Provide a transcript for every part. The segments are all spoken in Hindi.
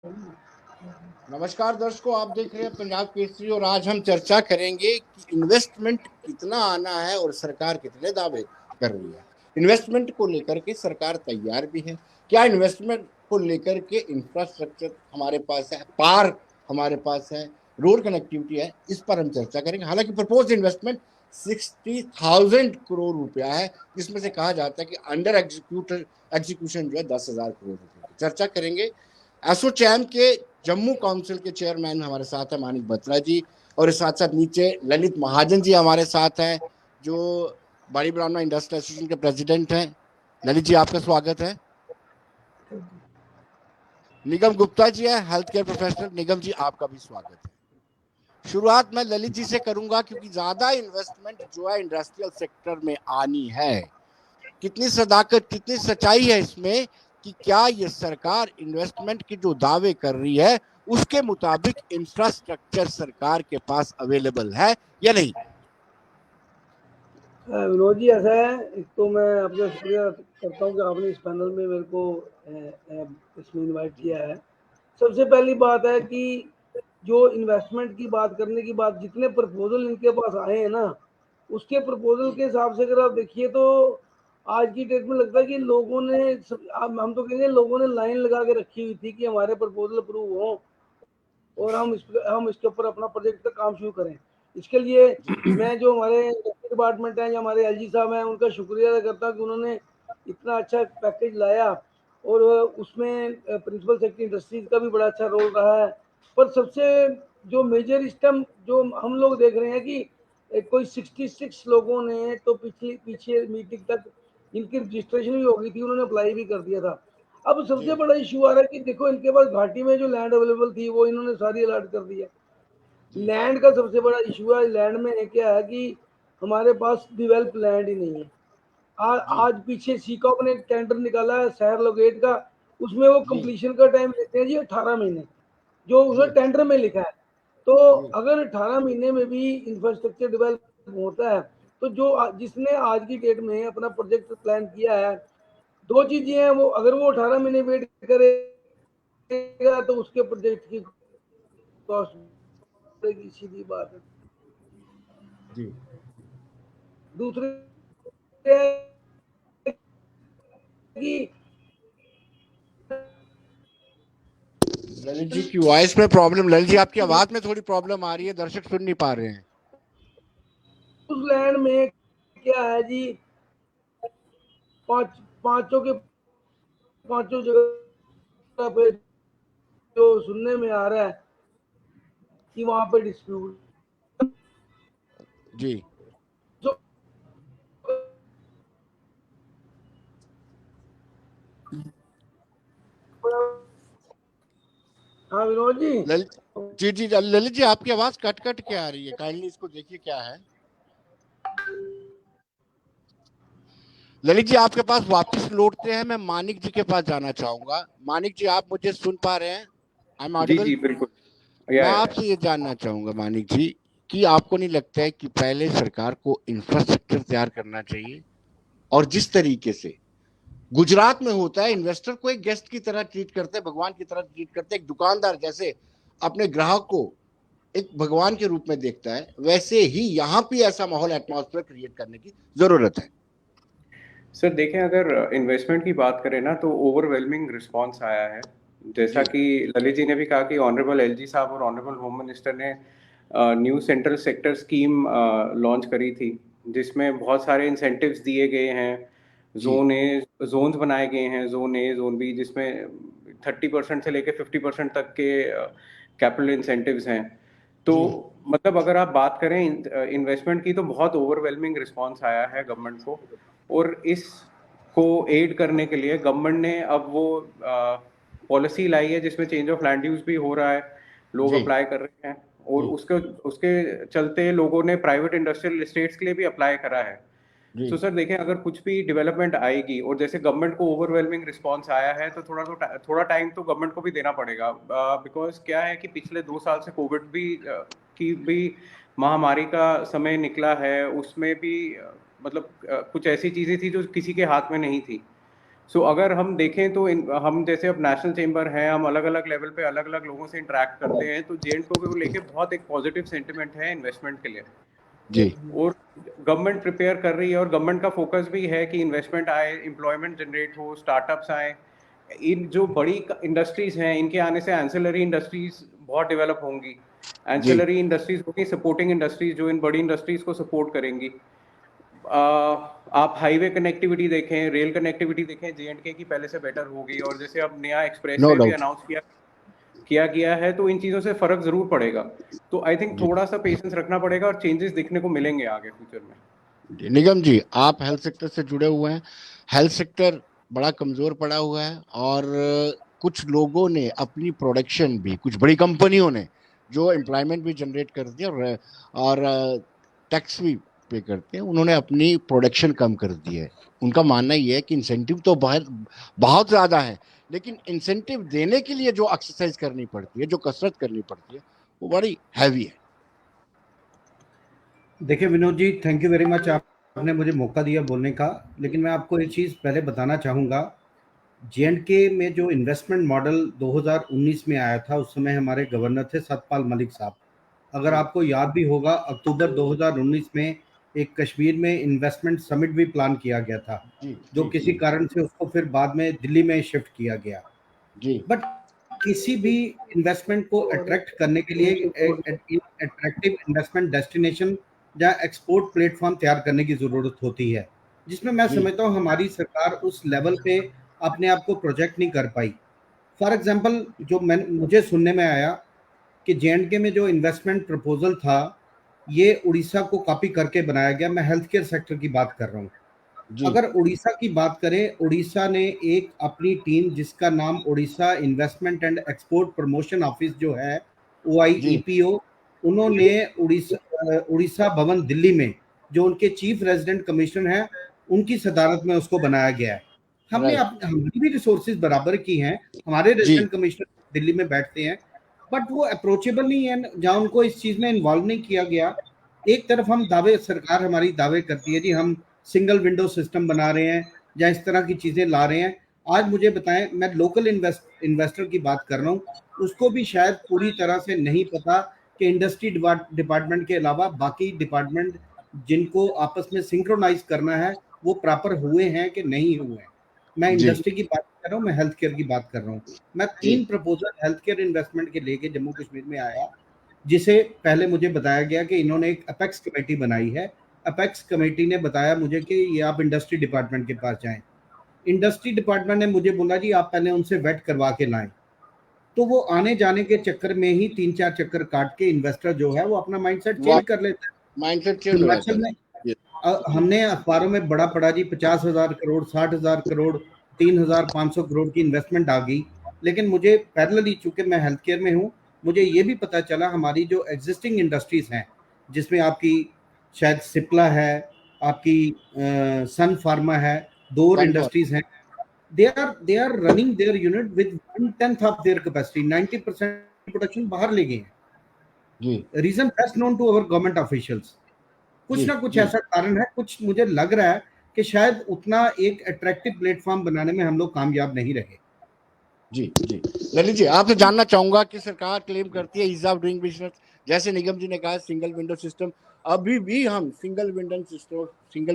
नमस्कार दर्शकों, आप देख रहे हैं पंजाब केसरी और आज हम चर्चा करेंगे कि इन्वेस्टमेंट कितना आना है और सरकार कितने दावे कर रही है। इन्वेस्टमेंट को लेकर के सरकार तैयार भी है क्या? इन्वेस्टमेंट को लेकर के इंफ्रास्ट्रक्चर हमारे पास है, पार्क हमारे पास है, रोड कनेक्टिविटी है, इस पर हम चर्चा करेंगे। हालांकि प्रपोज इन्वेस्टमेंट 60,000 करोड़ रुपया है, जिसमें से कहा जाता है कि अंडर एग्जीक्यूशन जो है 10,000 करोड़ रुपये की। चर्चा करेंगे। एसोचैम के जम्मू काउंसिल के चेयरमैन हमारे साथ है मानिक बत्रा जी, और साथ साथ नीचे ललित महाजन जी हमारे साथ हैं, जो बड़ी ब्राह्मणा इंडस्ट्रियल एसोसिएशन के प्रेसिडेंट हैं। ललित जी, आपका स्वागत है। निगम गुप्ता जी है, हेल्थ केयर प्रोफेशनल। निगम जी, आपका भी स्वागत है। शुरुआत मैं ललित जी से करूंगा, क्योंकि ज्यादा इन्वेस्टमेंट जो है इंडस्ट्रियल सेक्टर में आनी है। कितनी सदाकत, कितनी सच्चाई है इसमें कि क्या ये सरकार इन्वेस्टमेंट के जो दावे कर रही है उसके मुताबिक इंफ्रास्ट्रक्चर सरकार के पास अवेलेबल है या नहीं? विनोद जी, ऐसा है, एक तो मैं आपका शुक्रिया करता हूँ कि आपने इस पैनल में मेरे को इसमें इनवाइट किया है। सबसे पहली बात है कि जो इन्वेस्टमेंट की बात करने की बात, जितने प्रपोजल इनके पास आए हैं ना, उसके प्रपोजल के हिसाब से अगर आप देखिए तो आज की डेट में लगता है कि लोगों ने हम तो कहेंगे लोगों ने लाइन लगा के रखी हुई थी कि हमारे प्रपोजल अप्रूव हो और हम इसके ऊपर अपना प्रोजेक्ट का काम शुरू करें। इसके लिए मैं जो हमारे डिपार्टमेंट हैं या हमारे एलजी साहब हैं, उनका शुक्रिया अदा करता हूँ कि उन्होंने इतना अच्छा पैकेज लाया और उसमें प्रिंसिपल सेक्रेटरी इंडस्ट्रीज का भी बड़ा अच्छा रोल रहा है। पर सबसे जो मेजर सिस्टम जो हम लोग देख रहे हैं कि कोई 66 लोगों ने तो पीछे मीटिंग तक इनकी रजिस्ट्रेशन भी हो गई थी, उन्होंने अप्लाई भी कर दिया था। अब सबसे बड़ा इशू आ रहा है कि देखो, इनके पास घाटी में जो लैंड अवेलेबल थी वो इन्होंने सारी अलॉट कर दी है। लैंड का सबसे बड़ा इशू है। लैंड में क्या है कि हमारे पास डिवेल्प लैंड ही नहीं है। आज पीछे सीकॉप ने टेंडर निकाला है शहर लोकेट का, उसमें वो कंप्लीशन का टाइम लेते हैं जी 18 महीने, जो उसमें टेंडर में लिखा है। तो अगर 18 महीने में भी इंफ्रास्ट्रक्चर डेवलप होता है तो जो जिसने आज की डेट में अपना प्रोजेक्ट प्लान किया है, दो चीजें हैं, वो अगर वो 18 महीने वेट करेगा तो उसके प्रोजेक्ट की कॉस्ट बढ़ेगी, सीधी बात है जी। दूसरे की ललित जी की वॉइस में प्रॉब्लम, ललित जी आपकी आवाज में थोड़ी प्रॉब्लम आ रही है, दर्शक सुन नहीं पा रहे हैं। उस लैंड में क्या है जी, पांचों के पांचों जगह पे जो सुनने में आ रहा है कि वहां पे डिस्प्यूट जी। हाँ विनोद जी। ललित जी आपकी आवाज कट कट के आ रही है, काइंडली इसको देखिए क्या है। ललित जी आपके पास वापस लौटते हैं, मैं मानिक जी के पास जाना चाहूंगा। मानिक जी, आप मुझे सुन पा रहे हैं? I am audible? जी बिल्कुल। मैं आपसे ये जानना चाहूंगा मानिक जी कि आपको नहीं लगता है कि पहले सरकार को इंफ्रास्ट्रक्चर तैयार करना चाहिए, और जिस तरीके से गुजरात में होता है, इन्वेस्टर को एक गेस्ट की तरह ट्रीट करते हैं, भगवान की तरह ट्रीट करते हैं, एक दुकानदार जैसे अपने ग्राहक को एक भगवान के रूप में देखता है, वैसे ही यहाँ भी ऐसा माहौल, एटमॉस्फेयर क्रिएट करने की जरूरत है। सर देखें, अगर इन्वेस्टमेंट की बात करें ना तो ओवरवेलमिंग रिस्पांस आया है। जैसा कि ललित जी ने भी कहा कि ऑनरेबल एलजी साहब और ऑनरेबल होम मिनिस्टर ने new central sector scheme launch करी थी, जिसमें बहुत सारे इंसेंटिव्स दिए गए हैं। जोन्स बनाए गए हैं, जोन ए जोन बी, जिसमें 30% से लेकर 50% तक के कैपिटल इंसेंटिव्स हैं। तो मतलब अगर आप बात करें इन्वेस्टमेंट की, तो बहुत ओवरवेलमिंग रिस्पांस आया है गवर्नमेंट को, और इसको एड करने के लिए गवर्नमेंट ने अब वो पॉलिसी लाई है जिसमें चेंज ऑफ लैंड यूज भी हो रहा है, लोग अप्लाई कर रहे हैं, और उसके चलते लोगों ने प्राइवेट इंडस्ट्रियल एस्टेट्स के लिए भी अप्लाई करा है। तो सर देखें, अगर कुछ भी डेवलपमेंट आएगी और जैसे गवर्नमेंट को ओवरवेलमिंग रिस्पांस आया है, तो थोड़ा टाइम तो गवर्नमेंट को भी देना पड़ेगा। बिकॉज क्या है कि पिछले 2 साल से कोविड की भी महामारी का समय निकला है, उसमें भी मतलब कुछ ऐसी चीजें थी जो किसी के हाथ में नहीं थी। सो अगर हम देखें तो हम जैसे अब नेशनल चेंबर है, हम अलग अलग लेवल पे अलग अलग लोगों से इंटरेक्ट करते हैं, तो J&K को लेके बहुत एक पॉजिटिव सेंटिमेंट है इन्वेस्टमेंट के लिए। जी और गवर्नमेंट प्रिपेयर कर रही है और गवर्नमेंट का फोकस भी है कि इन्वेस्टमेंट आए, एम्प्लॉयमेंट जनरेट हो, स्टार्टअप्स आए। इन जो बड़ी इंडस्ट्रीज हैं, इनके आने से एंसिलरी इंडस्ट्रीज बहुत डेवलप होंगी। जी एंसिलरी इंडस्ट्रीज होगी सपोर्टिंग इंडस्ट्रीज जो इन बड़ी इंडस्ट्रीज को सपोर्ट करेंगी। आप हाईवे कनेक्टिविटी देखें, रेल कनेक्टिविटी देखें, J&K की पहले से बेटर होगी। और जैसे अब नया नो एक्सप्रेसवे भी डाउट। अनाउंस किया गया है, तो इन चीज़ों से फ़र्क ज़रूर पड़ेगा। तो आई थिंक जी थोड़ा सा पेशेंस रखना पड़ेगा और चेंजेस दिखने को मिलेंगे आगे फ्यूचर में। निगम जी, आप हेल्थ सेक्टर से जुड़े हुए हैं। हेल्थ सेक्टर बड़ा कमजोर पड़ा हुआ है और कुछ लोगों ने अपनी प्रोडक्शन भी, कुछ बड़ी कंपनियों ने जो एम्प्लॉयमेंट भी जनरेट कर दिया और टैक्स भी पे करते हैं, उन्होंने अपनी प्रोडक्शन कम कर दी है। उनका मानना ये है कि इंसेंटिव तो बहुत बहुत ज़्यादा है, लेकिन इंसेंटिव देने के लिए जो एक्सरसाइज करनी पड़ती है, जो कसरत करनी पड़ती है, वो बड़ी हैवी है। देखिए Vinod ji, thank you very much, आपने मुझे मौका दिया बोलने का। लेकिन मैं आपको एक चीज़ पहले बताना चाहूँगा। J&K में जो इन्वेस्टमेंट मॉडल 2019 में आया था, उस समय हमारे गवर्नर थे सतपाल मलिक साहब। अगर आपको याद भी होगा, अक्टूबर 2019 में एक कश्मीर में इन्वेस्टमेंट समिट भी प्लान किया गया था, जी जो जी किसी जी कारण से उसको फिर बाद में दिल्ली में शिफ्ट किया गया। जी बट किसी भी इन्वेस्टमेंट को अट्रैक्ट करने के लिए अट्रैक्टिव इन्वेस्टमेंट डेस्टिनेशन या एक्सपोर्ट प्लेटफॉर्म तैयार करने की ज़रूरत होती है, जिसमें मैं जी समझता हूँ हमारी सरकार उस लेवल पे अपने आप को प्रोजेक्ट नहीं कर पाई। फॉर एग्जांपल, जो मुझे सुनने में आया कि J&K में जो इन्वेस्टमेंट प्रपोजल था, ये उड़ीसा को कॉपी करके बनाया गया। मैं हेल्थ केयर सेक्टर की बात कर रहा हूँ। जी अगर उड़ीसा की बात करें, उड़ीसा ने एक अपनी टीम जिसका नाम Orissa investment and export promotion office जो है, जी OIEPO, उन्होंने उड़ीसा भवन दिल्ली में जो उनके चीफ रेजिडेंट कमिश्नर हैं, उनकी सदारत में उसको बनाया गया है। हमने राइट हमारी भी रिसोर्सेज बराबर की हैं, हमारे जी रेजिडेंट कमिश्नर दिल्ली में बैठते हैं, बट वो अप्रोचेबल नहीं है, जहाँ उनको इस चीज़ में इन्वॉल्व नहीं किया गया। एक तरफ हम दावे, सरकार हमारी दावे करती है जी हम सिंगल विंडो सिस्टम बना रहे हैं या इस तरह की चीज़ें ला रहे हैं। आज मुझे बताएं, मैं लोकल इन्वेस्टर की बात कर रहा हूँ, उसको भी शायद पूरी तरह से नहीं पता कि इंडस्ट्री डिपार्टमेंट के अलावा बाकी डिपार्टमेंट जिनको आपस में सिंक्रोनाइज करना है, वो प्रॉपर हुए हैं कि नहीं हुए हैं। मैं जी इंडस्ट्री की बात कर रहा हूँ, मैं हेल्थ केयर की बात कर रहा हूँ। मैं जी 3 प्रपोजल हेल्थ केयर इन्वेस्टमेंट के लेके जम्मू कश्मीर में आया, जिसे पहले मुझे बताया गया कि इन्होंने एक अपेक्स कमेटी बनाई है। अपेक्स कमेटी ने बताया मुझे कि ये आप इंडस्ट्री डिपार्टमेंट के पास जाएं। इंडस्ट्री डिपार्टमेंट ने मुझे बोला जी आप पहले उनसे वेट करवा के लाएं। तो वो आने जाने के चक्कर में ही 3-4 चक्कर काट के इन्वेस्टर जो है वो अपना माइंडसेट वो चेंज कर लेता है। माइंडसेट चेंज हो जाता हिमाचल है। में जी जी हमने अखबारों में बड़ा पढ़ा जी 50,000 करोड़, 60,000 करोड़, 3,500 करोड़ की इन्वेस्टमेंट आ गई। लेकिन मुझे पैरेलली, चूंकि मैं हेल्थ केयर में हूँ, मुझे ये भी पता चला हमारी जो एग्जिस्टिंग इंडस्ट्रीज हैं, जिसमें आपकी शायद सिप्ला है, आपकी सन फार्मा है, 2 और कन्फर्म इंडस्ट्रीज हैं, they are running their unit with 1/10 of their capacity, 90% production बाहर ले गए हैं। जी reason best known to our government officials. कुछ जी ना कुछ जी ऐसा कारण है, कुछ मुझे लग रहा है कि शायद उतना एक अट्रैक्टिव प्लेटफॉर्म बनाने में हम लोग कामयाब नहीं रहे। जी जी ललित जी, आपसे जानना चाहूंगा कि सरकार क्लेम करती है ईज ऑफ डूइंग बिजनेस, जैसे निगम जी ने कहा सिंगल विंडो सिस्टम, अभी भी हम सिंगल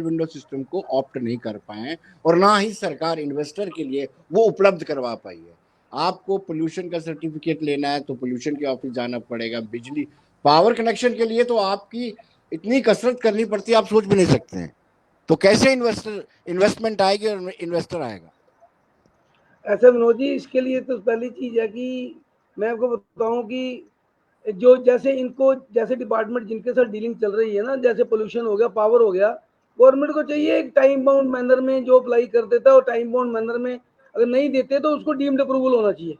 विंडो सिस्टम को ऑप्ट नहीं कर पाए और ना ही सरकार इन्वेस्टर के लिए वो उपलब्ध करवा पाई है। आपको पोल्यूशन का सर्टिफिकेट लेना है तो पोल्यूशन के ऑफिस जाना पड़ेगा, बिजली पावर कनेक्शन के लिए तो आपकी इतनी कसरत करनी पड़ती है, आप सोच भी नहीं सकते हैं। तो कैसे इन्वेस्टमेंट आएगी और इन्वेस्टर आएगा? ऐसे विनोद जी, इसके लिए तो पहली चीज है कि मैं आपको बताऊं कि जो जैसे इनको जैसे डिपार्टमेंट जिनके साथ डीलिंग चल रही है ना, जैसे पोल्यूशन हो गया, पावर हो गया, गवर्नमेंट को चाहिए एक टाइम बाउंड मैनर में जो अप्लाई कर देता है, और टाइम बाउंड मैनर में अगर नहीं देते तो उसको डीम्ड अप्रूवल होना चाहिए,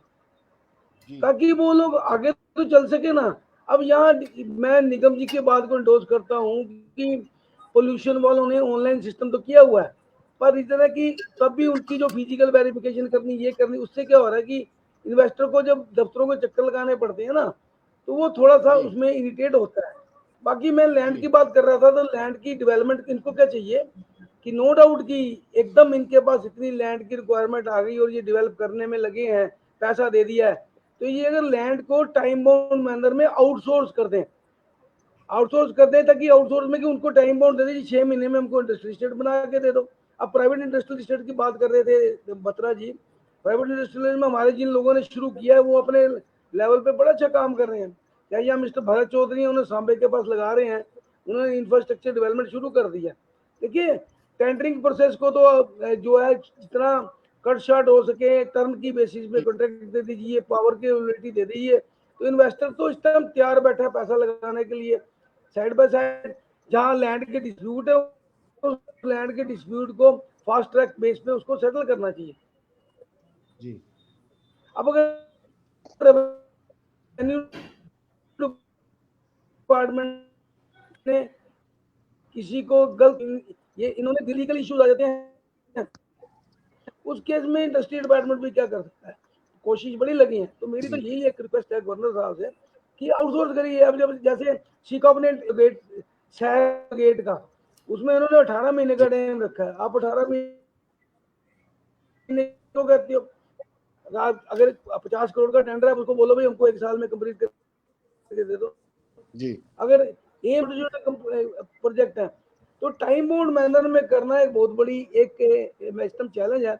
जी ताकि वो लोग आगे तो चल सके ना। अब यहाँ मैं निगम जी के बात को इंडोर्स करता हूँ कि पोल्यूशन वालों ने ऑनलाइन सिस्टम तो किया हुआ है, पर रीजन है कि तब भी उनकी जो फिजिकल वेरिफिकेशन करनी, ये करनी, उससे क्या हो रहा है कि इन्वेस्टर को जब दफ्तरों को चक्कर लगाने पड़ते हैं ना, तो वो थोड़ा सा जी उसमें इरिटेट होता है। बाकी मैं लैंड जी की बात कर रहा था, तो लैंड की डेवलपमेंट इनको क्या चाहिए कि नो डाउट कि एकदम इनके पास इतनी लैंड की रिक्वायरमेंट आ गई और ये डेवलप करने में लगे हैं, पैसा दे दिया है, तो ये अगर लैंड को टाइम बाउंड मैनर में आउटसोर्स कर दें ताकि आउटसोर्स में कि उनको टाइम बाउंड दे दें, 6 महीने में हमको इंडस्ट्रियल स्टेट बना के दे दो। अब प्राइवेट इंडस्ट्रियल स्टेट की बात कर रहे थे बत्रा जी, प्राइवेट इंडस्ट्रियल में हमारे जिन लोगों ने शुरू किया है वो अपने लेवल पे बड़ा अच्छा काम कर रहे हैं। क्या यहाँ मिस्टर भरत चौधरी हैं, उन्हें सांबे के पास लगा रहे हैं, उन्होंने इंफ्रास्ट्रक्चर डेवलपमेंट शुरू कर दिया। देखिए टेंडरिंग प्रोसेस को तो जो है जितना कट शॉर्ट हो सके टर्म की बेसिस पे कॉन्ट्रैक्ट दे दीजिए, पावर की अवेलेबिलिटी दे दीजिए, तो इन्वेस्टर तो इस टाइम तैयार बैठा है पैसा लगाने के लिए। साइड बाय साइड जहाँ लैंड के डिस्प्यूट है उस लैंड के डिस्प्यूट को फास्ट ट्रैक बेस पे उसको सेटल करना चाहिए जी। अब अगर रेवेन्यू डिपार्टमेंट ने किसी को गलत, ये इन्होंने लीगल इश्यूज आ जाते हैं, उस केस में इंडस्ट्री डिपार्टमेंट भी क्या कर सकता है, कोशिश बड़ी लगी है। तो मेरी तो यही एक रिक्वेस्ट है गवर्नर साहब से कि आउटसोर्स करिए। अब जब जैसे शिकॉप ने गेट शहर गेट का, उसमें इन्होंने 18 महीने का टाइम रखा है, आप 18 महीने क्यों कहते हो? अगर 50 करोड़ का टेंडर है उसको बोलो भाई हमको 1 साल में कंप्लीट करके दे दो जी। अगर ये प्रोजेक्ट है तो टाइम बाउंड मैनर में करना एक बहुत बड़ी एक मैक्सिमम चैलेंज है।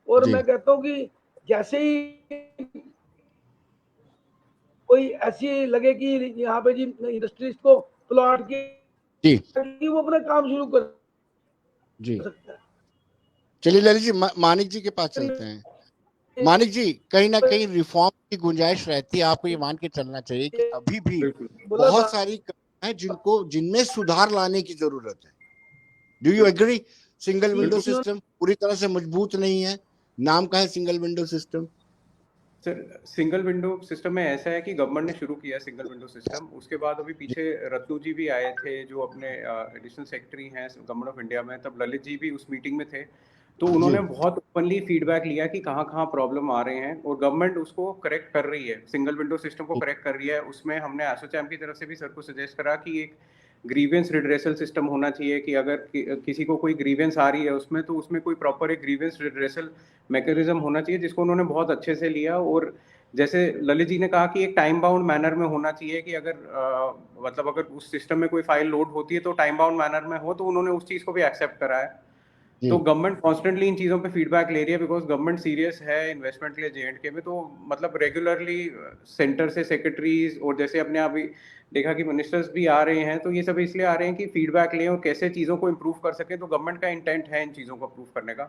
और जी। मैं कहता हूँ कि जैसे ही कोई ऐसी लगे कि यहाँ पे जी इंडस्ट्रीज को प्लॉट जी की वो अपना काम शुरू कर जी। सकता है। चलिए ललित जी, मानिक जी के पास चलते हैं। मानिक जी, कहीं ना कहीं रिफॉर्म की गुंजाइश रहती है, आपको ये मान के चलना चाहिए कि अभी भी बहुत सारी हैं जिनमें सुधार लाने की जरूरत है। Do you agree? Single window system पूरी तरह से मजबूत नहीं है, नाम का है single window system. Sir single window system में ऐसा है कि गवर्नमेंट ने शुरू किया सिंगल विंडो सिस्टम, उसके बाद अभी पीछे रत्नू जी भी आए थे जो अपने एडिशनल सेक्रेटरी हैं गवर्नमेंट ऑफ इंडिया में, तब ललित जी भी उस मीटिंग में थे। तो उन्होंने बहुत ओपनली फीडबैक लिया कि कहाँ कहाँ प्रॉब्लम आ रहे हैं और गवर्नमेंट उसको करेक्ट कर रही है, सिंगल विंडो सिस्टम को करेक्ट कर रही है। उसमें हमने एसोचैम की तरफ से भी सर को सजेस्ट करा कि एक ग्रीवेंस रिड्रेसल सिस्टम होना चाहिए कि अगर किसी को कोई ग्रीवेंस आ रही है उसमें, तो उसमें कोई प्रॉपर एक ग्रीवेंस रिड्रेसल मैकेनिज्म होना चाहिए, जिसको उन्होंने बहुत अच्छे से लिया। और जैसे ललित जी ने कहा कि एक टाइम बाउंड मैनर में होना चाहिए कि अगर मतलब अगर उस सिस्टम में कोई फाइल लोड होती है तो टाइम बाउंड मैनर में हो, तो उन्होंने उस चीज़ को भी एक्सेप्ट करा है। तो गवर्नमेंट कॉन्स्टेंटली इन चीज़ों पे फीडबैक ले रही है बिकॉज गवर्नमेंट सीरियस है इन्वेस्टमेंट के लिए J&K में। तो मतलब रेगुलरली सेंटर से सेक्रेटरीज और जैसे अपने अभी देखा कि मिनिस्टर्स भी आ रहे हैं, तो ये सब इसलिए आ रहे हैं कि फीडबैक लें और कैसे चीज़ों को इम्प्रूव कर सकें। तो गवर्नमेंट का इंटेंट है इन चीज़ों को अप्रूव करने का।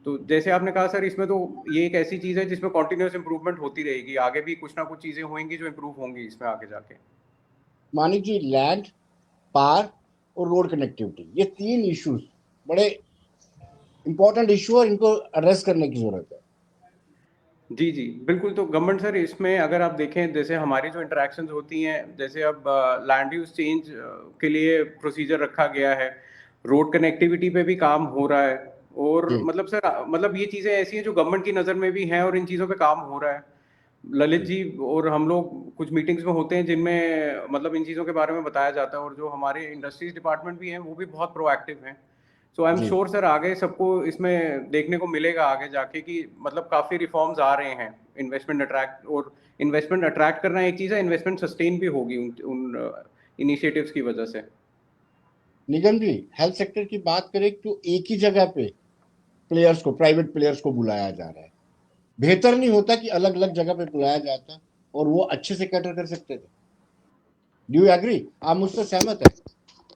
तो जैसे आपने कहा सर, इसमें तो ये एक ऐसी चीज़ है जिसमें कॉन्टिन्यूस इंप्रूवमेंट होती रहेगी, आगे भी कुछ ना कुछ चीज़ें होंगी जो इम्प्रूव होंगी इसमें आगे जाके। मानिक जी, लैंड, पावर और रोड कनेक्टिविटी, ये 3 इश्यूज बड़े इंपॉर्टेंट इशू और इनको एड्रेस करने की जरूरत है। जी जी बिल्कुल। तो गवर्नमेंट सर इसमें अगर आप देखें, जैसे हमारी जो इंटरेक्शंस होती हैं, जैसे अब लैंड यूज चेंज के लिए प्रोसीजर रखा गया है, रोड कनेक्टिविटी पे भी काम हो रहा है। और मतलब सर मतलब ये चीज़ें ऐसी हैं जो गवर्नमेंट की नज़र में भी हैं और इन चीज़ों पे काम हो रहा है। ललित जी और हम लोग कुछ मीटिंग्स में होते हैं जिनमें मतलब इन चीज़ों के बारे में बताया जाता है, और जो हमारे इंडस्ट्रीज डिपार्टमेंट भी हैं वो भी बहुत प्रोएक्टिव हैं। सो आई एम श्योर सर आगे सबको इसमें देखने को मिलेगा आगे जाके कि मतलब काफ़ी रिफॉर्म्स आ रहे हैं इन्वेस्टमेंट अट्रैक्ट, और इन्वेस्टमेंट अट्रैक्ट करना एक चीज़ है, इन्वेस्टमेंट सस्टेन भी होगी उन इनिशिएटिव्स की वजह से। निगम जी, हेल्थ सेक्टर की बात करें तो एक ही जगह पे प्लेयर्स को, प्राइवेट प्लेयर्स को बुलाया जा रहा है। बेहतर नहीं होता कि अलग अलग जगह पे बुलाया जाता और वो अच्छे से कैटर कर सकते थे? Do you agree? आप मुझसे सहमत है?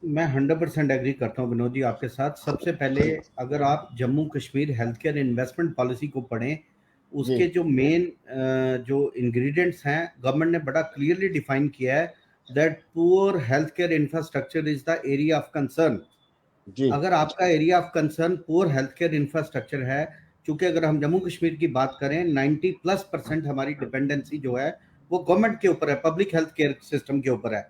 मैं 100% एग्री करता हूँ विनोद जी आपके साथ। सबसे पहले अगर आप Jammu Kashmir health care investment policy को पढ़ें, उसके जो मेन जो इंग्रेडिएंट्स हैं गवर्नमेंट ने बड़ा क्लियरली डिफाइन किया है that poor health care infrastructure is the area of concern. अगर आपका area of concern poor health care infrastructure है, क्योंकि अगर हम जम्मू कश्मीर की बात करें 90+% हमारी डिपेंडेंसी जो है वो गवर्नमेंट के ऊपर है, पब्लिक हेल्थ केयर सिस्टम के ऊपर है।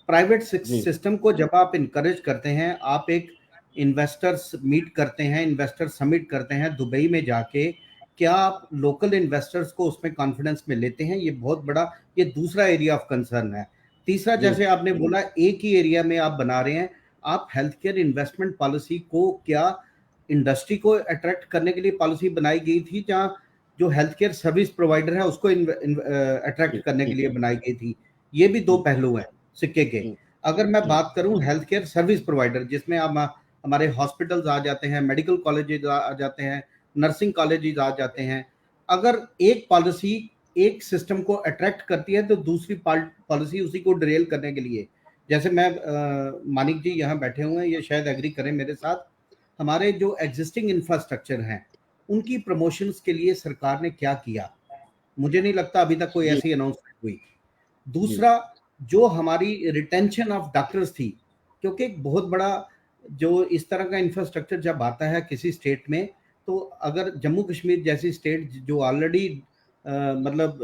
प्राइवेट सिस्टम को जब आप इनकरेज करते हैं, आप एक इन्वेस्टर्स मीट करते हैं, इन्वेस्टर समिट करते हैं दुबई में जाके, क्या आप लोकल इन्वेस्टर्स को उसमें कॉन्फिडेंस में लेते हैं? ये बहुत बड़ा, ये दूसरा एरिया ऑफ कंसर्न है। तीसरा, जैसे आपने बोला एक ही एरिया में आप बना रहे हैं, आप हेल्थ केयर इन्वेस्टमेंट पॉलिसी को क्या इंडस्ट्री को अट्रैक्ट करने के लिए पॉलिसी बनाई गई थी, जहाँ जो हेल्थ केयर सर्विस प्रोवाइडर है उसको अट्रैक्ट करने के लिए बनाई गई थी? ये भी दो पहलू हैं सिक्के के। अगर मैं बात करूं हेल्थ केयर सर्विस प्रोवाइडर, जिसमें अब हमारे हॉस्पिटल्स आ जाते हैं, मेडिकल कॉलेजेस आ जाते हैं, नर्सिंग कॉलेजेस आ जाते हैं, अगर एक पॉलिसी एक सिस्टम को अट्रैक्ट करती है तो दूसरी पॉलिसी उसी को डिरेल करने के लिए, जैसे मैं मानिक जी यहाँ बैठे हुए हैं, ये शायद एग्री करें मेरे साथ, हमारे जो एग्जिस्टिंग इंफ्रास्ट्रक्चर हैं उनकी प्रमोशंस के लिए सरकार ने क्या किया? मुझे नहीं लगता अभी तक कोई ऐसी अनाउंसमेंट हुई। दूसरा, जो हमारी रिटेंशन ऑफ डॉक्टर्स थी, क्योंकि एक बहुत बड़ा जो इस तरह का इंफ्रास्ट्रक्चर जब आता है किसी स्टेट में, तो अगर जम्मू कश्मीर जैसी स्टेट जो ऑलरेडी मतलब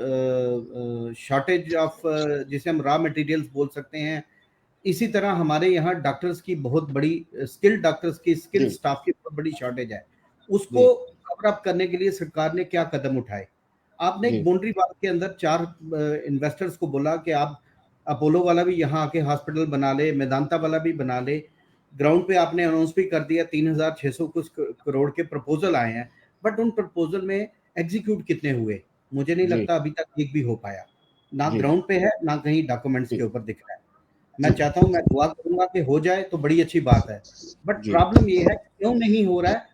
शॉर्टेज ऑफ जिसे हम रॉ मटेरियल्स बोल सकते हैं, इसी तरह हमारे यहाँ डॉक्टर्स की बहुत बड़ी स्किल्ड डॉक्टर्स की स्किल्ड स्टाफ की बहुत बड़ी शॉर्टेज है, उसको कवर अप करने के लिए सरकार ने क्या कदम उठाए? आपने एक बाउंड्री वाल के अंदर 4 इन्वेस्टर्स को बोला कि आप अपोलो वाला भी यहाँ आके हॉस्पिटल बना ले, मेदांता वाला भी बना ले। ग्राउंड पे आपने अनाउंस भी कर दिया 3600 कुछ करोड़ के प्रपोजल आए हैं, बट उन प्रपोजल में एग्जीक्यूट कितने हुए? मुझे नहीं लगता अभी तक एक भी हो पाया। ना ग्राउंड पे है, ना कहीं डॉक्यूमेंट्स के ऊपर दिख रहा है। मैं चाहता हूँ, मैं दुआ करूंगा कि हो जाए तो बड़ी अच्छी बात है, बट प्रॉब्लम ये है क्यों नहीं हो रहा है?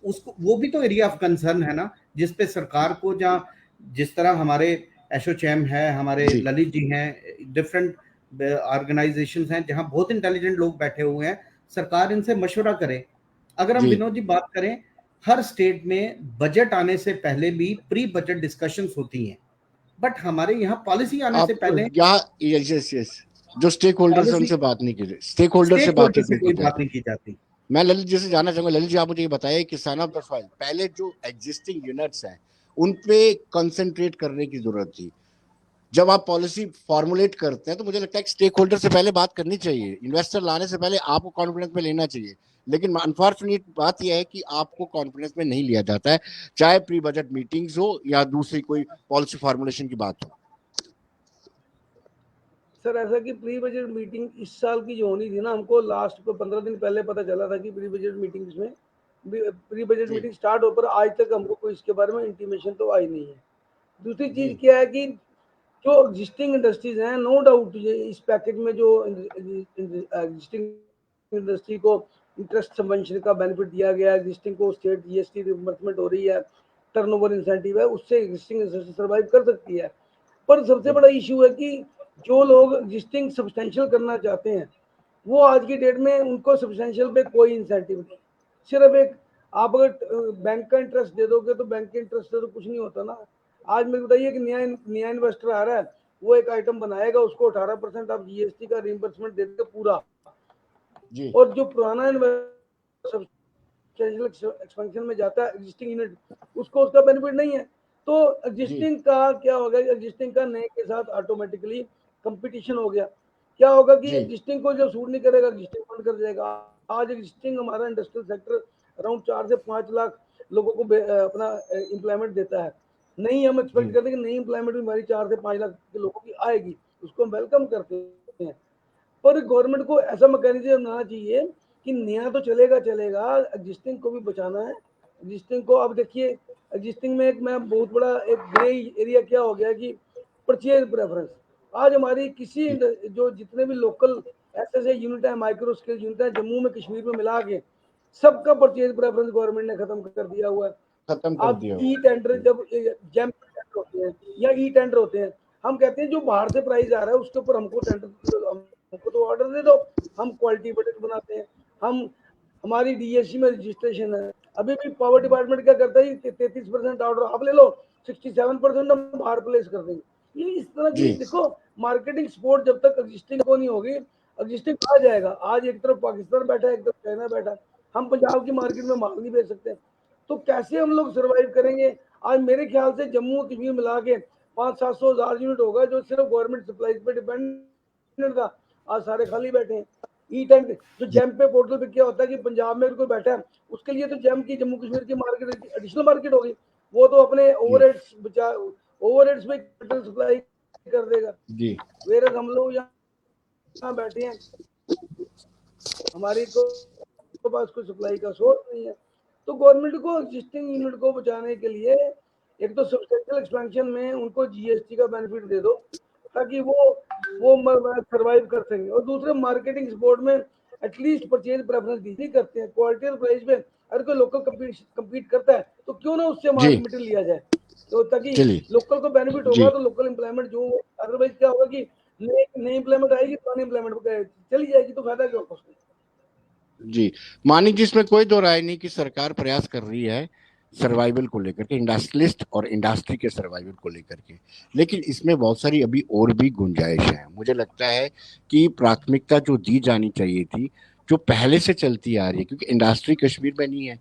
उसको वो भी तो एरिया ऑफ कंसर्न है ना, जिसपे सरकार को, जहाँ जिस तरह हमारे एसोचैम है, हमारे ललित जी हैं, डिफरेंट ऑर्गेनाइजेशंस हैं जहां बहुत इंटेलिजेंट लोग बैठे हुए हैं, सरकार इनसे मशवरा करे। अगर हम विनोद जी बात करें, हर स्टेट में बजट आने से पहले भी प्री बजट डिस्कशंस होती हैं, बट हमारे यहाँ पॉलिसी आने से पहले जो स्टेक होल्डर से उनसे बात नहीं की जाती, स्टेक होल्डर से बात नहीं की जाती। मैं ललित जी से जानना चाहूंगा, ललित जी आप मुझे ये बताइए कि किसानों प्रोफाइल पहले जो एग्जिस्टिंग यूनिट्स हैं उन पे कंसंट्रेट करने की जरूरत थी। जब आप पॉलिसी फॉर्मुलेट करते हैं तो मुझे लगता है कि स्टेक होल्डर से पहले बात करनी चाहिए, इन्वेस्टर लाने से पहले आपको कॉन्फिडेंस में लेना चाहिए, लेकिन अनफॉर्चुनेट बात यह है कि आपको कॉन्फिडेंस में नहीं लिया जाता है, चाहे प्री बजट मीटिंग्स हो या दूसरी कोई पॉलिसी फॉर्मुलेशन की बात हो। सर ऐसा कि प्री बजट मीटिंग इस साल की जो होनी थी ना, हमको लास्ट को 15 दिन पहले पता चला था कि प्री बजट मीटिंग्स में प्री बजट मीटिंग स्टार्ट हो, पर आज तक हमको कोई इसके बारे में इंटीमेशन तो आई नहीं है। दूसरी चीज क्या है कि जो एग्जिस्टिंग इंडस्ट्रीज हैं, नो डाउट इस पैकेज में जो एग्जिस्टिंग इंडस्ट्री को इंटरेस्ट सबवेंशन का बेनिफिट दिया गया, एग्जिस्टिंग को स्टेट जीएसटी रिइंबर्समेंट हो रही है, टर्नओवर इंसेंटिव है, उससे एग्जिस्टिंग इंडस्ट्री सर्वाइव कर सकती है। पर सबसे बड़ा इशू है कि जो लोग एग्जिस्टिंग सब्सटेंशियल करना चाहते हैं, वो आज की डेट में उनको सब्सटेंशियल पे कोई इंसेंटिव नहीं, सिर्फ एक आप अगर बैंक का इंटरेस्ट दे दोगे तो बैंक के इंटरेस्ट से तो कुछ नहीं होता ना। आज मेरे को बताइए कि नया इन्वेस्टर आ रहा है, वो एक आइटम बनाएगा, उसको 18% आप जीएसटी का रिइंबर्समेंट दे देंगे पूरा जी। और जो पुराना इन्वेस्टर एक्सपेंशन में जाता है एग्जिस्टिंग यूनिट, उसको उसका बेनिफिट नहीं है। तो एग्जिस्टिंग का क्या होगा, एग्जिस्टिंग का नए के साथ ऑटोमेटिकली कंपटीशन हो गया। क्या होगा कि एग्जिस्टिंग को जब सूट नहीं करेगा, एग्जिस्टिंग बंद कर जाएगा। आज एग्जिस्टिंग हमारा इंडस्ट्रियल सेक्टर अराउंड 4 से 5 लाख लोगों को अपना एम्प्लॉयमेंट देता है। नहीं, हम एक्सपेक्ट करते हैं कि नई एम्प्लॉयमेंट भी हमारी 4 से 5 लाख के लोगों की आएगी, उसको हम वेलकम करते हैं। पर गवर्नमेंट को ऐसा मैकेनिज्म बनाना चाहिए कि नया तो चलेगा, एग्जिस्टिंग को भी बचाना है। एग्जिस्टिंग को अब देखिए, एग्जिस्टिंग में एक मैं बहुत बड़ा एक ग्रे एरिया क्या हो गया कि परचेज प्रेफरेंस। आज हमारी किसी जो जितने भी लोकल ऐसे यूनिट है, माइक्रो स्केल यूनिट है, जम्मू में कश्मीर में मिला के सबका परचेज प्रेफरेंस गवर्नमेंट ने खत्म कर दिया हुआ है। अब ई टेंडर जब जेम टेंडर होते हैं या ई टेंडर होते हैं, हम कहते हैं जो बाहर से प्राइस आ रहा है उसके ऊपर हमको टेंडर, हमको तो ऑर्डर दे दो, हम क्वालिटी बजट बनाते हैं। हम हमारी डीएससी में रजिस्ट्रेशन है, अभी भी पावर डिपार्टमेंट क्या करता है, 33% ऑर्डर आप ले लो, 67% हम बाहर प्लेस कर देंगे। ये इस तरह की देखो मार्केटिंग सपोर्ट जब तक एग्जिस्टिंग को नहीं होगी, एग्जिस्टिंग आ जाएगा। आज एक तरफ पाकिस्तान बैठा है, एक तरफ चाइना बैठा है, हम पंजाब की मार्केट में माल नहीं बेच सकते, तो कैसे हम लोग सर्वाइव करेंगे? आज मेरे ख्याल से जम्मू और कश्मीर मिला के 500-700 हज़ार यूनिट होगा जो सिर्फ गवर्नमेंट सप्लाईज पे डिपेंडेंट था, आज सारे खाली बैठे हैं। ई टेंड जो जेम पे पोर्टल पे क्या होता है कि पंजाब में कोई बैठा है, उसके लिए तो जेम की जम्मू कश्मीर की मार्केट एडिशनल मार्केट होगी, वो तो अपने ओवरहेड्स में सप्लाई कर देगा जी। वेयर हम लोग यहाँ बैठे हैं हमारी को पास कोई सप्लाई का सोर्स नहीं है। तो गवर्नमेंट को एग्जिस्टिंग यूनिट को बचाने के लिए एक तो सब्सटेंशियल एक्सपेंशन में उनको जीएसटी का बेनिफिट दे दो ताकि वो सर्वाइव कर सकें, और दूसरे मार्केटिंग सपोर्ट में एटलीस्ट परचेज प्रेफरेंस दी करते हैं क्वालिटी और प्राइस पे। अगर कोई लोकल कम्पीट करता है तो क्यों ना उससे मटेरियल लिया जाए, तो ताकि लोकल को बेनिफिट होगा, तो लोकल एम्प्लॉयमेंट जो, अदरवाइज क्या होगा कि नई एम्प्लॉयमेंट आएगी, पुरानी एम्प्लॉयमेंट चली जाएगी, तो फायदा क्या होगा उसमें। जी मानिक जी, इसमें कोई दो राय नहीं कि सरकार प्रयास कर रही है सर्वाइवल को लेकर के, इंडस्ट्रियलिस्ट और इंडस्ट्री के सर्वाइवल को लेकर के, लेकिन इसमें बहुत सारी अभी और भी गुंजाइश है। मुझे लगता है कि प्राथमिकता जो दी जानी चाहिए थी, जो पहले से चलती आ रही है, क्योंकि इंडस्ट्री कश्मीर में नहीं है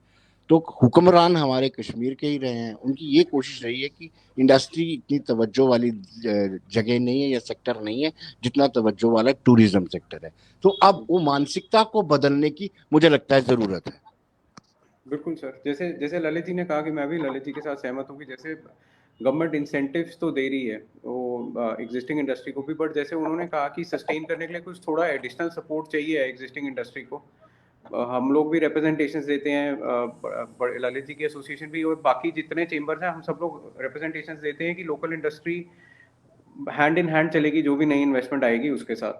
तो हुक्मरान हमारे कश्मीर के ही रहे हैं, उनकी ये कोशिश रही है कि इंडस्ट्री इतनी तवज्जो वाली जगह नहीं है या सेक्टर नहीं है जितना तवज्जो वाला टूरिज्म सेक्टर है। तो अब वो मानसिकता को बदलने की मुझे लगता है जरूरत है। बिल्कुल सर, जैसे जैसे ललित जी ने कहा कि मैं भी ललित जी के साथ सहमत हूँ कि जैसे गवर्नमेंट इंसेंटिव्स तो दे रही है वो एग्जिस्टिंग इंडस्ट्री को भी, बट जैसे उन्होंने कहा कि सस्टेन करने के लिए कुछ थोड़ा एडिशनल सपोर्ट चाहिए एग्जिस्टिंग इंडस्ट्री को। हम लोग भी रिप्रेजेंटेशंस देते हैं, ललित जी की एसोसिएशन भी और बाकी जितने चेंबर्स हैं, हम सब लोग रिप्रेजेंटेशंस देते हैं कि local industry hand in hand चलेगी जो भी नई इन्वेस्टमेंट आएगी उसके साथ,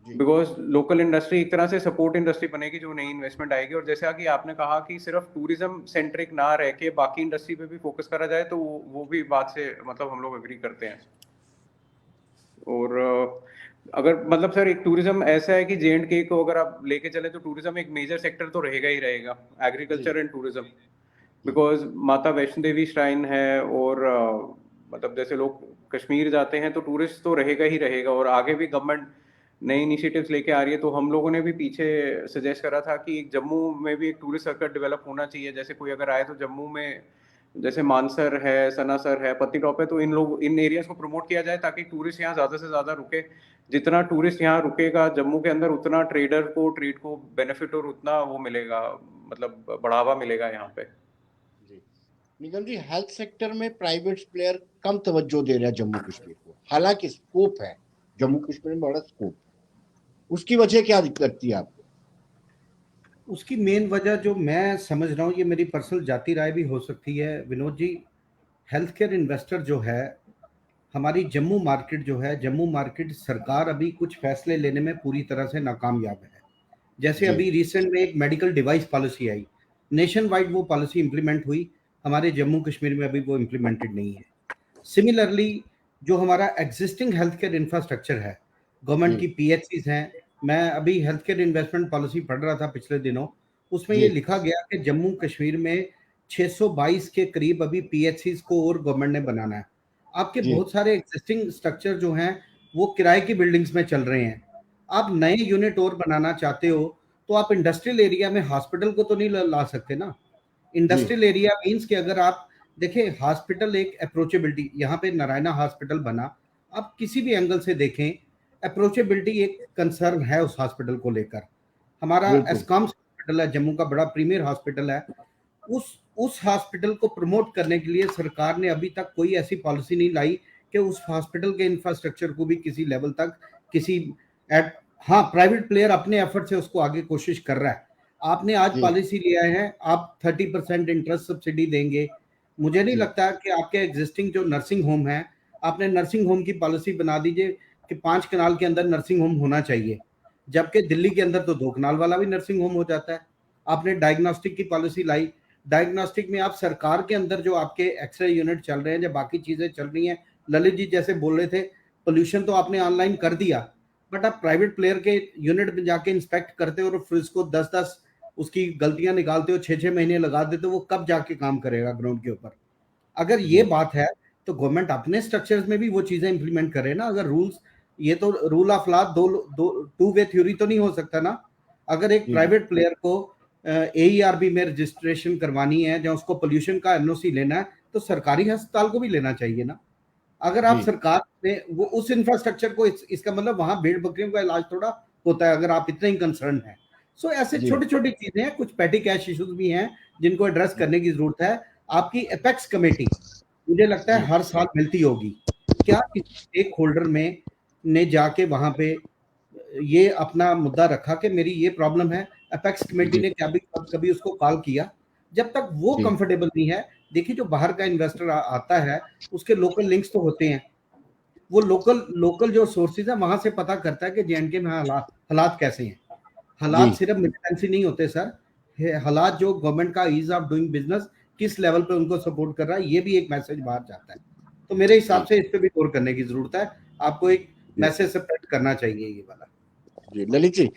बिकॉज लोकल इंडस्ट्री एक तरह से सपोर्ट इंडस्ट्री बनेगी जो नई इन्वेस्टमेंट आएगी। और जैसा कि आपने कहा कि सिर्फ टूरिज्म सेंट्रिक ना रह के बाकी इंडस्ट्री पे भी फोकस करा जाए, तो वो भी बात से मतलब हम लोग एग्री करते हैं। और अगर मतलब सर एक टूरिज्म ऐसा है कि J&K को अगर आप लेके चले तो टूरिज्म एक मेजर सेक्टर तो रहेगा ही रहेगा, एग्रीकल्चर एंड टूरिज्म, बिकॉज माता वैष्णो देवी श्राइन है और मतलब जैसे लोग कश्मीर जाते हैं तो टूरिस्ट तो रहेगा ही रहेगा। और आगे भी गवर्नमेंट नई इनिशिएटिव्स लेके आ रही है, तो हम लोगों ने भी पीछे सजेस्ट करा था कि जम्मू में भी एक टूरिस्ट सर्किट डेवलप होना चाहिए। जैसे कोई अगर आए तो जम्मू में जैसे मानसर है, सनासर है, पत्नीटॉप है, तो इन एरियाज को प्रमोट किया जाए ताकि टूरिस्ट यहाँ ज़्यादा से ज़्यादा रुके। जितना टूरिस्ट यहाँ रुकेगा जम्मू के अंदर, उतना ट्रेड को बेनिफिट और उतना वो मिलेगा, मतलब बढ़ावा मिलेगा यहाँ पे। निगम जी, हेल्थ सेक्टर में प्राइवेट प्लेयर कम तवज्जो दे रहा है जम्मू कश्मीर को, हालांकि स्कोप है जम्मू कश्मीर में, बड़ा स्कोप। उसकी वजह क्या लगती है आपको? उसकी मेन वजह जो मैं समझ रहा हूँ, ये मेरी पर्सनल जाती राय भी हो सकती है Vinod ji, health care investor जो है हमारी जम्मू मार्केट जो है, जम्मू मार्केट सरकार अभी कुछ फैसले लेने में पूरी तरह से नाकामयाब है। जैसे अभी रिसेंट में एक मेडिकल डिवाइस पॉलिसी आई, नेशन वाइड वो पॉलिसी इंप्लीमेंट हुई, हमारे जम्मू कश्मीर में अभी वो इंप्लीमेंटेड नहीं है। सिमिलरली जो हमारा एग्जिस्टिंग हेल्थ केयर इंफ्रास्ट्रक्चर है, गवर्नमेंट की PHCs हैं, मैं अभी हेल्थ केयर इन्वेस्टमेंट पॉलिसी पढ़ रहा था पिछले दिनों, उसमें ये लिखा गया कि जम्मू कश्मीर में 622 के करीब अभी PHCs को और गवर्नमेंट ने बनाना है। आपके बहुत सारे एग्जिस्टिंग स्ट्रक्चर जो हैं वो किराए की बिल्डिंग्स में चल रहे हैं। आप नए यूनिट और बनाना चाहते हो तो आप इंडस्ट्रियल एरिया में हॉस्पिटल को तो नहीं ला सकते ना। इंडस्ट्रियल एरिया मीन्स कि अगर आप देखिए हॉस्पिटल एक अप्रोचेबिलिटी, यहाँ पे नारायणा हॉस्पिटल बना, आप किसी भी एंगल से देखें अप्रोचेबिलिटी एक कंसर्न है उस हॉस्पिटल को लेकर। हमारा एस्कॉम्स हॉस्पिटल है जम्मू का, बड़ा प्रीमियर हॉस्पिटल है, उस हॉस्पिटल को प्रमोट करने के लिए सरकार ने अभी तक कोई ऐसी पॉलिसी नहीं लाई कि उस हॉस्पिटल के इंफ्रास्ट्रक्चर को भी किसी लेवल तक हाँ प्राइवेट प्लेयर अपने एफर्ट से उसको आगे कोशिश कर रहा है। आपने आज पॉलिसी लिया है आप 30% इंटरेस्ट सब्सिडी देंगे, मुझे नहीं लगता कि आपके एग्जिस्टिंग जो नर्सिंग होम है, आपने नर्सिंग होम की पॉलिसी बना दीजिए कि 5 कनाल के अंदर नर्सिंग होम होना चाहिए, जबकि दिल्ली के अंदर तो 2 कनाल वाला भी नर्सिंग होम हो जाता है। आपने डायग्नोस्टिक की पॉलिसी लाई, डायग्नोस्टिक में आप सरकार के अंदर जो आपके एक्सरे यूनिट चल रहे हैं, जब बाकी चीजें चल रही हैं, ललित जी जैसे बोल रहे थे पोल्यूशन तो आपने ऑनलाइन कर दिया, बट आप प्राइवेट प्लेयर के यूनिट में जाके इंस्पेक्ट करते हो और फिर उसको 10-10 उसकी गलतियां निकालते हो, 6-6 महीने लगा देते हो, वो कब जाके काम करेगा ग्राउंड के ऊपर। अगर ये बात है तो गवर्नमेंट अपने स्ट्रक्चर्स में भी वो चीजें इंप्लीमेंट करे ना। अगर रूल्स, ये तो rule of law two way theory तो नहीं हो सकता ना। अगर एक प्राइवेट प्लेयर को AERB में रजिस्ट्रेशन करवानी है या उसको पोल्यूशन का NOC लेना है तो सरकारी अस्पताल को भी लेना चाहिए ना। अगर आप सरकार में वो उस इंफ्रास्ट्रक्चर को, इसका मतलब वहां भेड़ बकरियों का इलाज थोड़ा होता है अगर आप इतने ही कंसर्न है। सो ऐसे छोटी छोटी चीजें हैं, कुछ पैटी कैश इश्यूज भी हैं जिनको एड्रेस करने की जरूरत है। आपकी एपेक्स कमेटी मुझे लगता है हर साल मिलती होगी, क्या किसी स्टेक होल्डर में ने जाके वहां पे ये अपना मुद्दा रखा कि मेरी ये प्रॉब्लम है, अपेक्स कमेटी जी। ने कभी उसको कॉल किया, जब तक वो जी। कंफर्टेबल नहीं है। देखिए जो बाहर का इन्वेस्टर आता है उसके लोकल लिंक्स तो होते हैं, वो लोकल जो सोर्सेज है वहां से पता करता है कि जेएंडके में हालात कैसे हैं। हालात जी। सिर्फ मिलिटेंसी नहीं होते सर, हालात जो गवर्नमेंट का ईज ऑफ डूइंग बिजनेस किस लेवल पे उनको सपोर्ट कर रहा है, ये भी एक मैसेज बाहर जाता है। तो मेरे हिसाब से इस पे भी गौर करने की जरूरत है, आपको एक मैसेज स्प्रेड करना चाहिए ये वाला। जी ललित जी,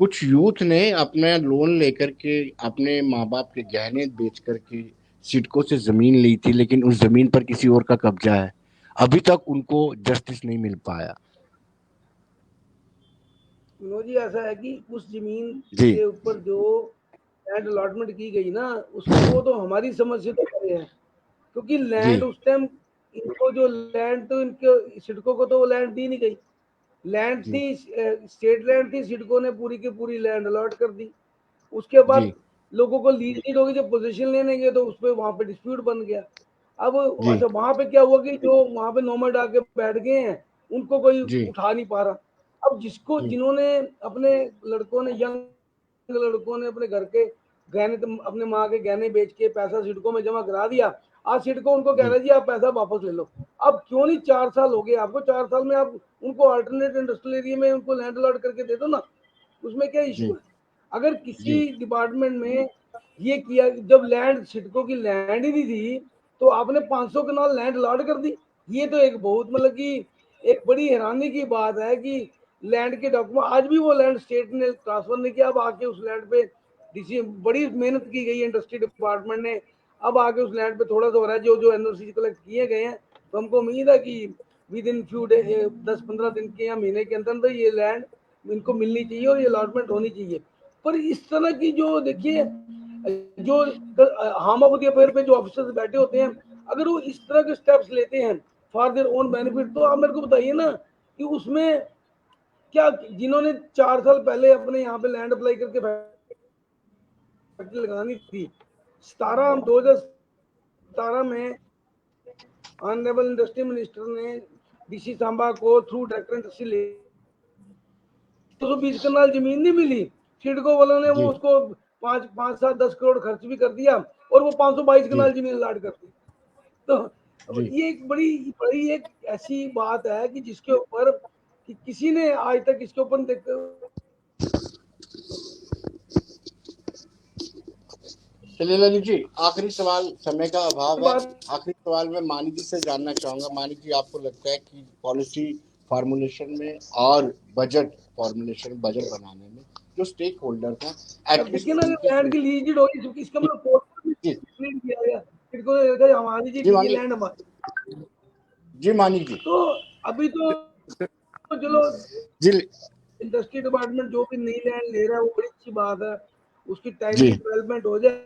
कुछ यूथ ने अपना लोन लेकर के अपने माँ बाप के गहने बेच करके सिडको से जमीन ली थी, लेकिन उस जमीन पर किसी और का कब्जा है। अभी तक उनको जस्टिस नहीं मिल पाया। मनोज जी, ऐसा है कि उस जमीन जी। के ऊपर जो लैंड अलॉटमेंट की गई ना, उसको तो हमारी समझ से तो परे है, क्योंकि जी। लैंड उस टाइम इनको जो लैंड तो इनके सिडको को तो वो लैंड दी नहीं गई। लैंड जी। थी, स्टेट लैंड थी, सिडको ने पूरी की पूरी लैंड अलॉट कर दी। उसके बाद जी। लोगों को लीज डीड होगी, जब पोजीशन लेने गए तो उस पर वहां पे डिस्प्यूट बन गया। अब जी। अच्छा, वहां पे क्या हुआ कि जो वहां पे नोमैड आके बैठ गए हैं उनको कोई जी। उठा नहीं पा रहा। अब जी। जिन्होंने अपने लड़कों ने, यंग लड़कों ने अपने घर के गहने, तो अपने माँ के गहने बेच के पैसा सिडको में जमा करा दिया। आज सिडको उनको कह रहा जी। है जी आप पैसा वापस ले लो। अब क्यों नहीं, 4 साल हो गए आपको, 4 साल में आप उनको अल्टरनेट इंडस्ट्रियल एरिया में उनको लैंड अलॉट करके दे दो ना, उसमें क्या इशू जी। है। अगर जी। किसी डिपार्टमेंट में ये किया, जब लैंड सिडको की लैंड ही नहीं थी तो आपने 500 कनाल लैंड अलॉट कर दी। ये तो एक बहुत मतलब कि एक बड़ी हैरानी की बात है कि लैंड के डॉक्यूमेंट, आज भी वो लैंड स्टेट ने ट्रांसफर नहीं किया। अब आके उस लैंड पे डीसी, बड़ी मेहनत की गई है इंडस्ट्री डिपार्टमेंट ने, अब आके उस लैंड पे थोड़ा सा हो रहा है। जो जो एनओसी कलेक्ट किए गए हैं, तो हमको उम्मीद है कि विद इन फ्यू डे, 10-15 दिन के या महीने के अंदर ये लैंड इनको मिलनी चाहिए और ये अलॉटमेंट होनी चाहिए। पर इस तरह की जो देखिए, जो हामावती अफेयर पे जो ऑफिसर्स बैठे होते हैं, अगर वो इस तरह के स्टेप्स लेते हैं फॉर देयर ओन बेनिफिट, तो आप मेरे को बताइए ना कि उसमें क्या, जिन्होंने 4 साल पहले अपने यहाँ पे लैंड अप्लाई करके फैक्ट्री लगानी थी, 2017 में ऑनरेबल इंडस्ट्री मिनिस्टर ने डीसी सांबा को थ्रू डायरेक्टर इंडस्ट्री ले 220 कनाल जमीन नहीं मिली। सिडको वालों ने वो जी। उसको 5-7-10 करोड़ खर्च भी कर दिया और वो 522 जी। कनाल जमीन अलॉट कर दी। तो जी। ये एक बड़ी बड़ी एक ऐसी बात है कि जिसके ऊपर कि किसी ने आज तक इसके ऊपर चलिए ललित जी, आखिरी सवाल, समय का अभाव है। बात आखिरी सवाल मैं मानी जी से जानना चाहूंगा। मानी जी, आपको लगता है कि पॉलिसी फॉर्मुलेशन में और बजट फॉर्मुलेशन, बजट बनाने में जो स्टेक होल्डर था, अब एटलीस्ट देखिए ना, उनके लैंड की लीज डीड होगी, इसका मतलब पोर्टल भी जी। डिक्लेयर किया गया, सिडको ने देखा हमारी जी, जी ये मानी लैंड हमारी। जी। मानी जी। तो अभी तो चलो, जी। इंडस्ट्री डिपार्टमेंट जो भी नई लैंड ले रहा है वो बड़ी अच्छी बात है, उसकी जी टाइमली डेवलपमेंट हो जाए।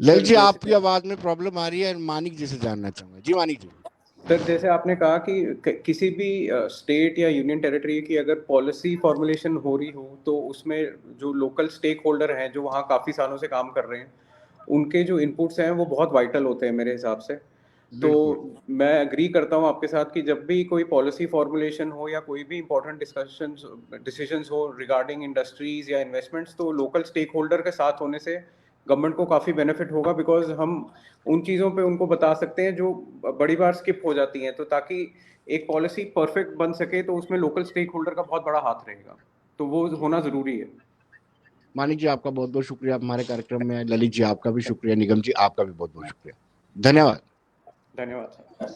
ललित सर जी, जैसे आपकी आवाज में प्रॉब्लम आ रही है, मानिक जी से जानना चाहूंगा। जी मानिक जी। सर जैसे आपने कहा कि किसी भी स्टेट या यूनियन टेरिटरी की अगर पॉलिसी फॉर्मुलेशन हो रही हो तो उसमें जो लोकल स्टेक होल्डर हैं जो वहाँ काफ़ी सालों से काम कर रहे हैं, उनके जो इनपुट्स हैं वो बहुत वाइटल होते हैं मेरे हिसाब से। तो बिल्कुल। मैं अग्री करता हूँ आपके साथ कि जब भी कोई पॉलिसी फॉर्मुलेशन हो या कोई भी इंपॉर्टेंट डिसीजंस हो रिगार्डिंग इंडस्ट्रीज या इन्वेस्टमेंट्स, तो लोकल स्टेक होल्डर के साथ होने से गवर्नमेंट को काफ़ी बेनिफिट होगा, बिकॉज हम उन चीज़ों पे उनको बता सकते हैं जो बड़ी बार स्किप हो जाती हैं। तो ताकि एक पॉलिसी परफेक्ट बन सके तो उसमें लोकल स्टेक होल्डर का बहुत बड़ा हाथ रहेगा, तो वो होना ज़रूरी है। मानिक जी, आपका बहुत बहुत शुक्रिया, आप हमारे कार्यक्रम में। ललित जी, आपका भी शुक्रिया। निगम जी, आपका भी बहुत बहुत शुक्रिया। धन्यवाद। धन्यवाद सर।